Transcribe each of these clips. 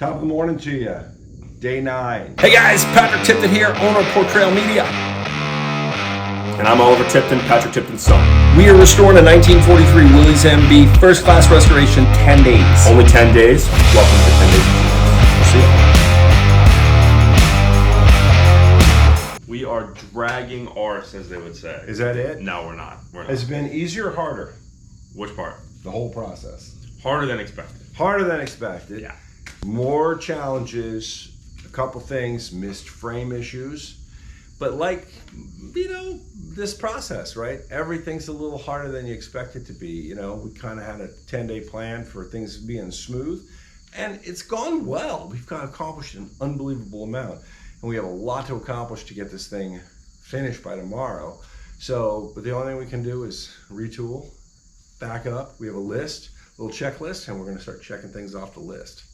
Top of the morning to you. Day 9. Hey guys, Patrick Tipton here, owner of Portrayal Media. And I'm Oliver Tipton, Patrick Tipton's son. We are restoring a 1943 Willys MB first class restoration, 10 days. Only 10 days. Welcome to 10 days. We'll see you. We are dragging arse, as they would say. Is that it? No, we're not. Has it been easier or harder? Which part? The whole process. Harder than expected. Harder than expected. Yeah. More challenges, a couple things, missed frame issues. But like, you know, this process, right? Everything's a little harder than you expect it to be. You know, we kind of had a 10-day plan for things being smooth, and it's gone well. We've accomplished an unbelievable amount, and we have a lot to accomplish to get this thing finished by tomorrow. So, but the only thing we can do is retool, back up. We have a list, a little checklist, and we're going to start checking things off the list.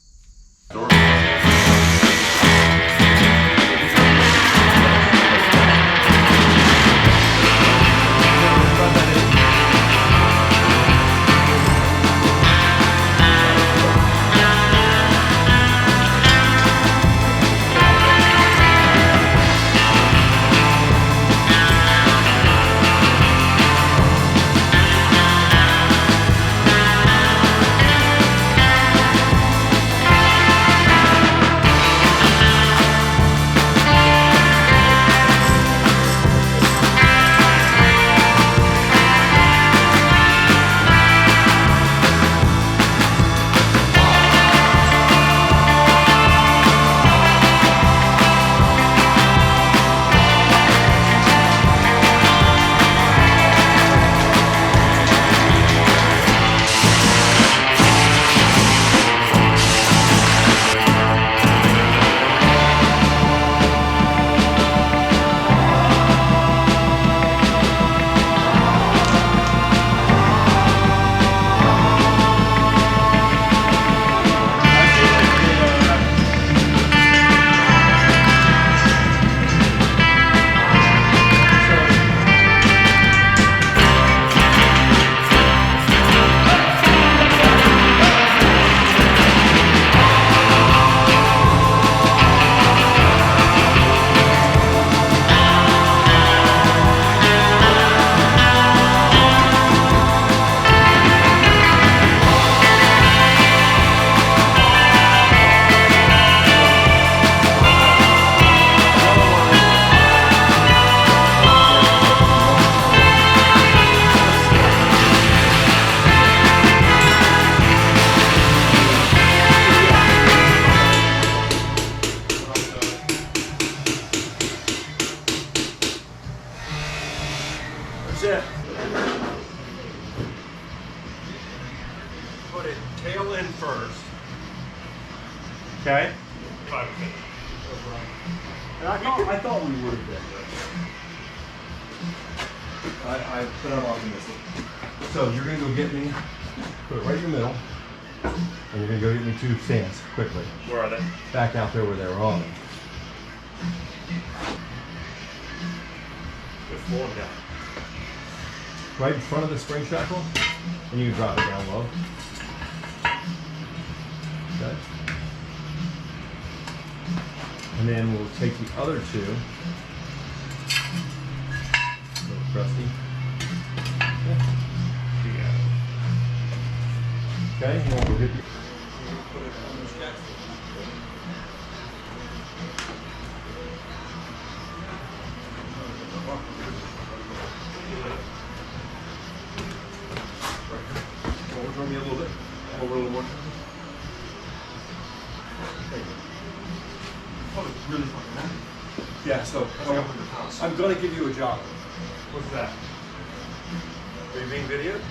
That's it. Put it tail in first. Okay? And I thought we would have been. But I'm optimistic. So you're going to go get me, put it right in the middle, and you're going to go get me 2 stands quickly. Where are they? Back out there where they were on them. Just floor them down. Right in front of the spring shackle, and you can drop it down low. Okay. And then we'll take the other 2. A little crusty. Okay, and we'll hit the Over me a little bit. Over a little more. Oh, it's really fucking heavy. yeah, so I'm going to give you a job. What's that? Are you being videoed?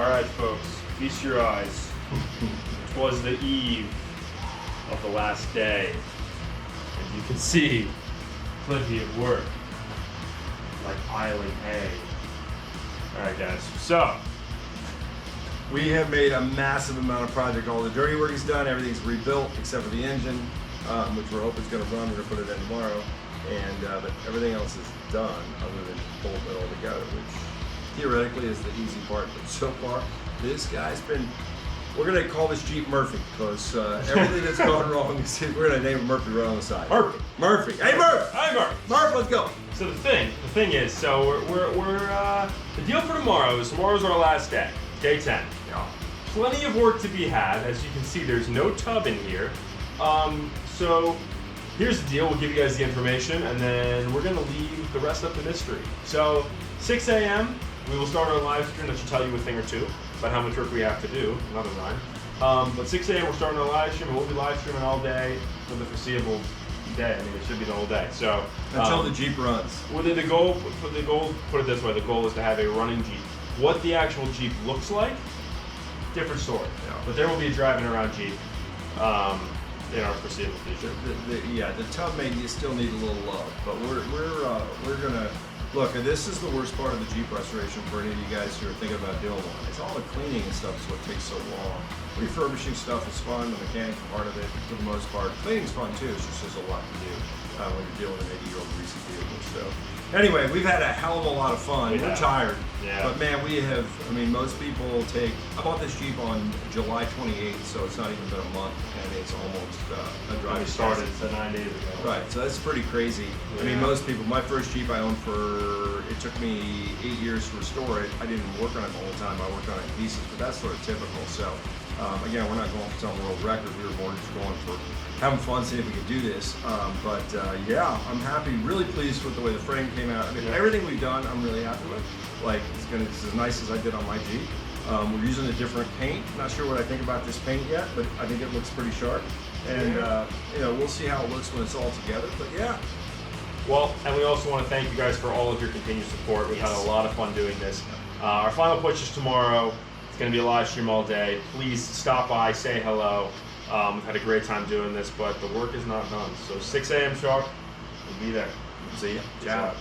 All right, folks, feast your eyes. Twas the eve of the last day. As you can see, plenty of work, like piling hay. All right, guys, so We have made a massive amount of project. All the dirty work is done. Everything's rebuilt except for the engine, which we're hoping is going to run. We're going to put it in tomorrow. And but everything else is done other than bolting it all together, which theoretically is the easy part. But so far, this guy's been. We're going to call this Jeep Murphy because everything that's gone wrong is we're going to name it Murphy right on the side. Murphy. Hey, Murph. hi, Mark. Murph, let's go. So the thing is, so we're the deal for tomorrow is tomorrow's our last day, day 10. Yeah. Plenty of work to be had. As you can see, there's no tub in here. So here's the deal. We'll give you guys the information, and then we're gonna leave the rest up to mystery. So 6 a.m. we will start our live stream that should tell you a thing or two about how much work we have to do. Another rhyme. But 6 a.m. we're starting our live stream, and we'll be live streaming all day for the foreseeable day. I mean, it should be the whole day. So Until the Jeep runs. well, the goal, put it this way, the goal is to have a running Jeep. What the actual Jeep looks like, different story. Yeah. But there will be a driving around Jeep in our foreseeable future. The tub may still need a little love, but we're gonna look. And this is the worst part of the Jeep restoration for any of you guys who are thinking about doing one. It's all the cleaning and stuff is what takes so long. Refurbishing stuff is fun. The mechanical part of it, for the most part, cleaning's fun too. It's just there's a lot to do when you're dealing with an 80-year-old greasy vehicle. So anyway, we've had a hell of a lot of fun. We're tired. Yeah. But man, we have, I mean, most people take, I bought this Jeep on July 28th, so it's not even been a month, and it's almost a We driving started 9 days ago. Right, so that's pretty crazy. I mean, Yeah. most people, my first Jeep I owned it took me 8 years to restore it. I didn't work on it the whole time, I worked on it in pieces, but that's sort of typical. So, again, we're not going for some world record, we were more just going for having fun, seeing if we could do this. Yeah, I'm happy, really pleased with the way the frame came out. I mean, everything we've done, I'm really happy with. Like, it's as nice as I did on my Jeep. We're using a different paint. Not sure what I think about this paint yet, but I think it looks pretty sharp. And, we'll see how it looks when it's all together. But yeah. Well, and we also want to thank you guys for all of your continued support. We've had a lot of fun doing this. Our final push is tomorrow. It's going to be a live stream all day. Please stop by, say hello. We've had a great time doing this, but the work is not done. So 6 a.m. sharp, we'll be there. See ya. Ciao.